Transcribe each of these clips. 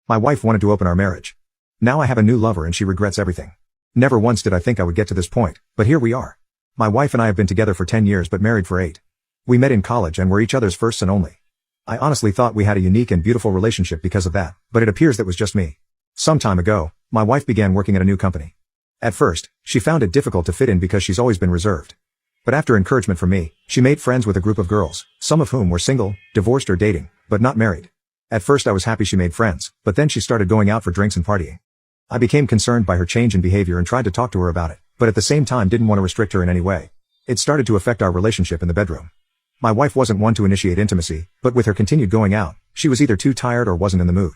My wife wanted to open our marriage. Now I have a new lover and she regrets everything. Never once did I think I would get to this point, but here we are. My wife and I have been together for 10 years but married for 8. We met in college and were each other's first and only. I honestly thought we had a unique and beautiful relationship because of that, but it appears that was just me. Some time ago, my wife began working at a new company. At first, she found it difficult to fit in because she's always been reserved. But after encouragement from me, she made friends with a group of girls, some of whom were single, divorced or dating, but not married. At first I was happy she made friends, but then she started going out for drinks and partying. I became concerned by her change in behavior and tried to talk to her about it, but at the same time didn't want to restrict her in any way. It started to affect our relationship in the bedroom. My wife wasn't one to initiate intimacy, but with her continued going out, she was either too tired or wasn't in the mood.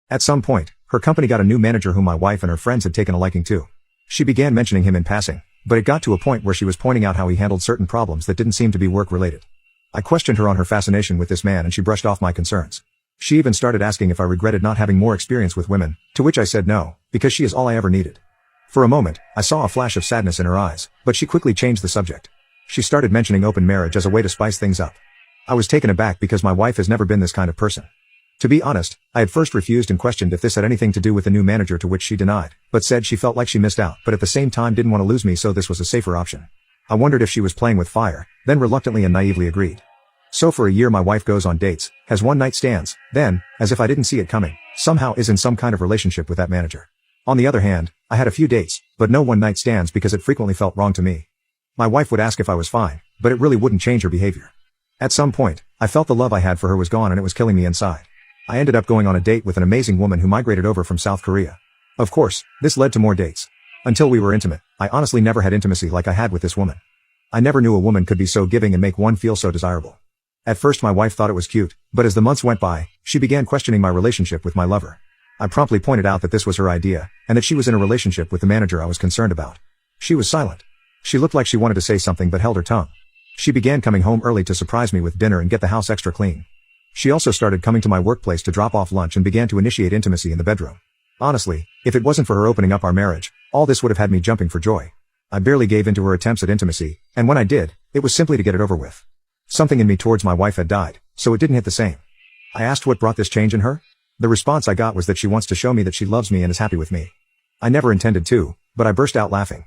At some point, her company got a new manager whom my wife and her friends had taken a liking to. She began mentioning him in passing, but it got to a point where she was pointing out how he handled certain problems that didn't seem to be work-related. I questioned her on her fascination with this man and she brushed off my concerns. She even started asking if I regretted not having more experience with women, to which I said no, because she is all I ever needed. For a moment, I saw a flash of sadness in her eyes, but she quickly changed the subject. She started mentioning open marriage as a way to spice things up. I was taken aback because my wife has never been this kind of person. To be honest, I had first refused and questioned if this had anything to do with the new manager, to which she denied, but said she felt like she missed out, but at the same time didn't want to lose me, so this was a safer option. I wondered if she was playing with fire, then reluctantly and naively agreed. So for a year my wife goes on dates, has one-night stands, then, as if I didn't see it coming, somehow is in some kind of relationship with that manager. On the other hand, I had a few dates, but no one-night stands because it frequently felt wrong to me. My wife would ask if I was fine, but it really wouldn't change her behavior. At some point, I felt the love I had for her was gone and it was killing me inside. I ended up going on a date with an amazing woman who migrated over from South Korea. Of course, this led to more dates. Until we were intimate, I honestly never had intimacy like I had with this woman. I never knew a woman could be so giving and make one feel so desirable. At first my wife thought it was cute, but as the months went by, she began questioning my relationship with my lover. I promptly pointed out that this was her idea, and that she was in a relationship with the manager I was concerned about. She was silent. She looked like she wanted to say something but held her tongue. She began coming home early to surprise me with dinner and get the house extra clean. She also started coming to my workplace to drop off lunch and began to initiate intimacy in the bedroom. Honestly, if it wasn't for her opening up our marriage, all this would have had me jumping for joy. I barely gave in to her attempts at intimacy, and when I did, it was simply to get it over with. Something in me towards my wife had died, so it didn't hit the same. I asked what brought this change in her. The response I got was that she wants to show me that she loves me and is happy with me. I never intended to, but I burst out laughing.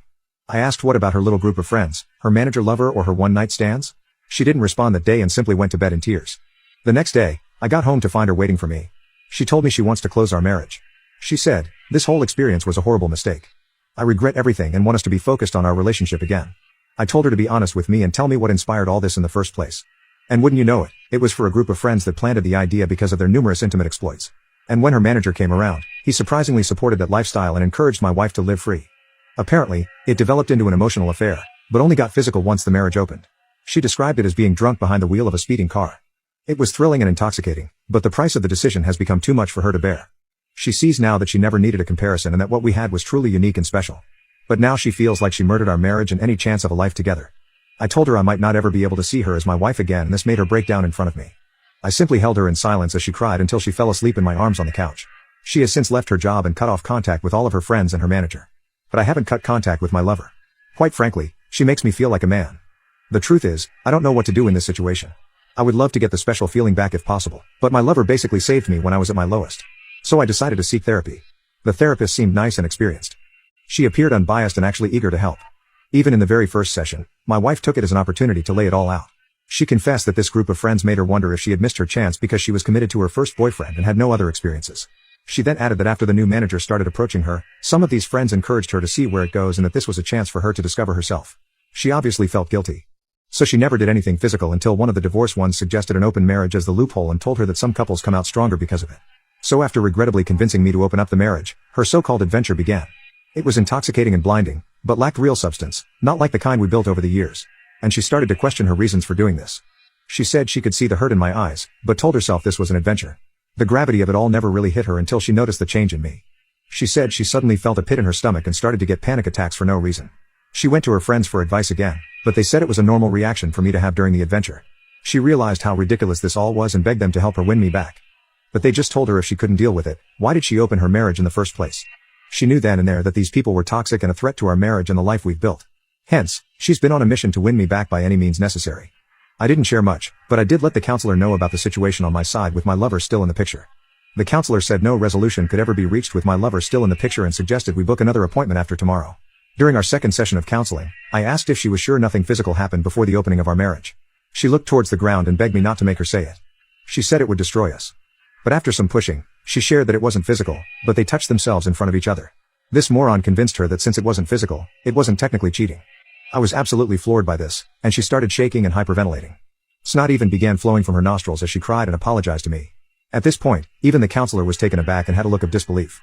I asked what about her little group of friends, her manager lover or her one-night stands? She didn't respond that day and simply went to bed in tears. The next day, I got home to find her waiting for me. She told me she wants to close our marriage. She said, this whole experience was a horrible mistake. I regret everything and want us to be focused on our relationship again. I told her to be honest with me and tell me what inspired all this in the first place. And wouldn't you know it, it was for a group of friends that planted the idea because of their numerous intimate exploits. And when her manager came around, he surprisingly supported that lifestyle and encouraged my wife to live free. Apparently, it developed into an emotional affair, but only got physical once the marriage opened. She described it as being drunk behind the wheel of a speeding car. It was thrilling and intoxicating, but the price of the decision has become too much for her to bear. She sees now that she never needed a comparison and that what we had was truly unique and special. But now she feels like she murdered our marriage and any chance of a life together. I told her I might not ever be able to see her as my wife again, and this made her break down in front of me. I simply held her in silence as she cried until she fell asleep in my arms on the couch. She has since left her job and cut off contact with all of her friends and her manager. But I haven't cut contact with my lover. Quite frankly, she makes me feel like a man. The truth is, I don't know what to do in this situation. I would love to get the special feeling back if possible, but my lover basically saved me when I was at my lowest. So I decided to seek therapy. The therapist seemed nice and experienced. She appeared unbiased and actually eager to help. Even in the very first session, my wife took it as an opportunity to lay it all out. She confessed that this group of friends made her wonder if she had missed her chance because she was committed to her first boyfriend and had no other experiences. She then added that after the new manager started approaching her, some of these friends encouraged her to see where it goes and that this was a chance for her to discover herself. She obviously felt guilty. So she never did anything physical until one of the divorced ones suggested an open marriage as the loophole and told her that some couples come out stronger because of it. So after regrettably convincing me to open up the marriage, her so-called adventure began. It was intoxicating and blinding, but lacked real substance, not like the kind we built over the years. And she started to question her reasons for doing this. She said she could see the hurt in my eyes, but told herself this was an adventure. The gravity of it all never really hit her until she noticed the change in me. She said she suddenly felt a pit in her stomach and started to get panic attacks for no reason. She went to her friends for advice again, but they said it was a normal reaction for me to have during the adventure. She realized how ridiculous this all was and begged them to help her win me back. But they just told her if she couldn't deal with it, why did she open her marriage in the first place? She knew then and there that these people were toxic and a threat to our marriage and the life we've built. Hence, she's been on a mission to win me back by any means necessary. I didn't share much, but I did let the counselor know about the situation on my side with my lover still in the picture. The counselor said no resolution could ever be reached with my lover still in the picture and suggested we book another appointment after tomorrow. During our second session of counseling, I asked if she was sure nothing physical happened before the opening of our marriage. She looked towards the ground and begged me not to make her say it. She said it would destroy us. But after some pushing, she shared that it wasn't physical, but they touched themselves in front of each other. This moron convinced her that since it wasn't physical, it wasn't technically cheating. I was absolutely floored by this, and she started shaking and hyperventilating. Snot even began flowing from her nostrils as she cried and apologized to me. At this point, even the counselor was taken aback and had a look of disbelief.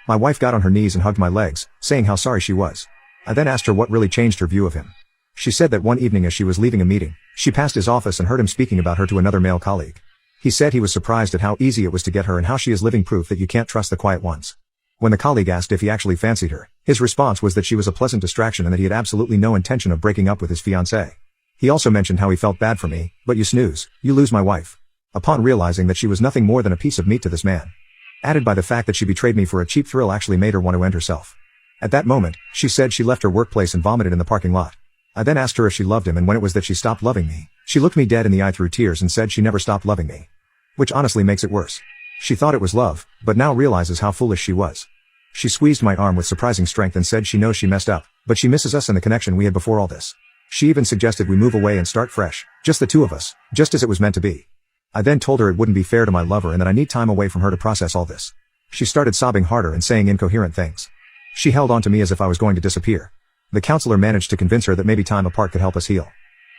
My wife got on her knees and hugged my legs, saying how sorry she was. I then asked her what really changed her view of him. She said that one evening as she was leaving a meeting, she passed his office and heard him speaking about her to another male colleague. He said he was surprised at how easy it was to get her and how she is living proof that you can't trust the quiet ones. When the colleague asked if he actually fancied her, his response was that she was a pleasant distraction and that he had absolutely no intention of breaking up with his fiancée. He also mentioned how he felt bad for me, but you snooze, you lose my wife. Upon realizing that she was nothing more than a piece of meat to this man. Added by the fact that she betrayed me for a cheap thrill actually made her want to end herself. At that moment, she said she left her workplace and vomited in the parking lot. I then asked her if she loved him and when it was that she stopped loving me. She looked me dead in the eye through tears and said she never stopped loving me. Which honestly makes it worse. She thought it was love, but now realizes how foolish she was. She squeezed my arm with surprising strength and said she knows she messed up, but she misses us and the connection we had before all this. She even suggested we move away and start fresh, just the two of us, just as it was meant to be. I then told her it wouldn't be fair to my lover and that I need time away from her to process all this. She started sobbing harder and saying incoherent things. She held on to me as if I was going to disappear. The counselor managed to convince her that maybe time apart could help us heal.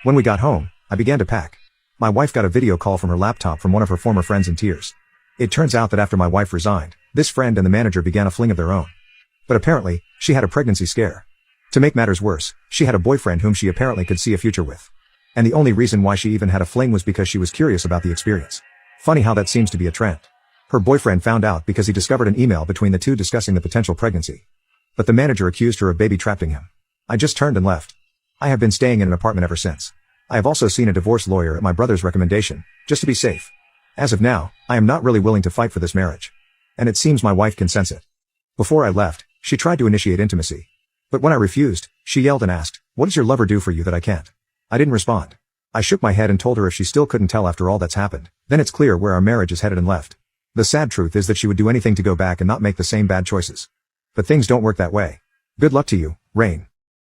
When we got home, I began to pack. My wife got a video call from her laptop from one of her former friends in tears. It turns out that after my wife resigned, this friend and the manager began a fling of their own. But apparently, she had a pregnancy scare. To make matters worse, she had a boyfriend whom she apparently could see a future with. And the only reason why she even had a fling was because she was curious about the experience. Funny how that seems to be a trend. Her boyfriend found out because he discovered an email between the two discussing the potential pregnancy. But the manager accused her of baby-trapping him. I just turned and left. I have been staying in an apartment ever since. I have also seen a divorce lawyer at my brother's recommendation, just to be safe. As of now, I am not really willing to fight for this marriage. And it seems my wife can sense it. Before I left, she tried to initiate intimacy. But when I refused, she yelled and asked, "What does your lover do for you that I can't?" I didn't respond. I shook my head and told her if she still couldn't tell after all that's happened, then it's clear where our marriage is headed and left. The sad truth is that she would do anything to go back and not make the same bad choices. But things don't work that way. Good luck to you, Rain.